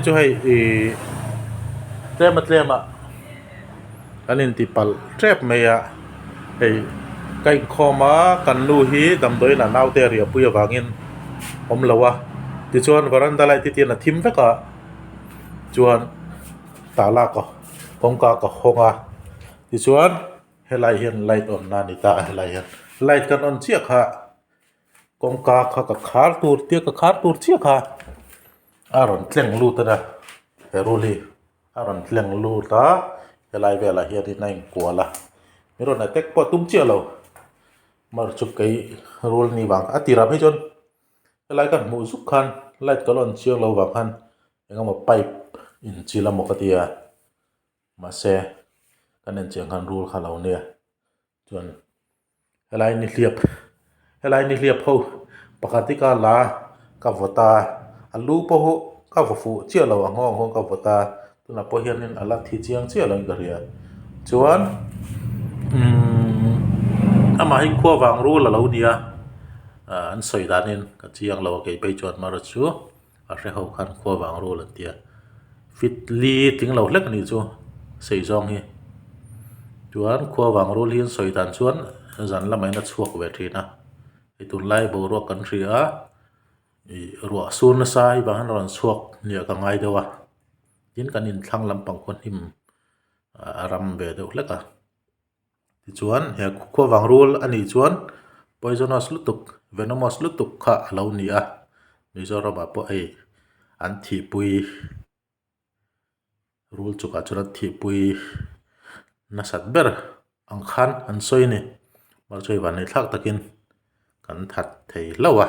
cho hay trem à anh in tipal trap mày à cái khoma kan lu hi dam doi na nau te ria puya wangin om lawa ti chuan varanda lai ti tian a thim veka chuan tala ko kongka ko honga ti chuan helai hian light on na ni ta helai hian light kan on chiak ha kongka kha ka khar tur tia ka khar tur chiak ha aron tleng lu ta na heruli aron tleng lu ta helai vela hian in nain kuala miron na tek po tum chia lo mar chuk kai rul ni wang atira phei chon helai kan mu zuk khan light kalon chiang lo wang khan engama pipe in chila mokatia ma se kanen chiang khan rul khala ne chuan helai ni hliap ho pakati ka la ka vota alu po ho ka fu chia lo ang ka vota tuna po hian in ala thi chiang chia lo garia chuan ama hi khua wang ru la lo dia an soi danin ka chiang lo ke pe chuan mar chu a re ho khan khua wang ru la tia fitli ting lo hlek ni chu sei zong hi chuan khua wang ru hin soi dan chuan zan lamai na chuak ve thina i tun lai bo ro kan ria i ro sun sai ba han ron chuak nia ka ngai dewa tin kan in thlang lampang khon him ram be deuh hleka ti chuan he khua wang rul ani chuan poisonous lutuk venomous lutuk kha lo ni a mizoram po ai an thi pui rul chuka chura thi pui na sat ber ang khan an soi ni mar choi van nei thak takin kan that thei lawa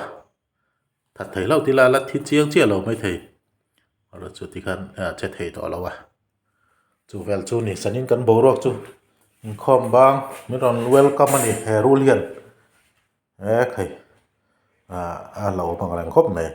that thei lo ti la la thi chiang chia lo mai thei ar chu ti khan che thei to lawa chu vel chu ni sanin kan bo rok chu khom bang miron welcome ani herulian khai a lo bang lang khop mai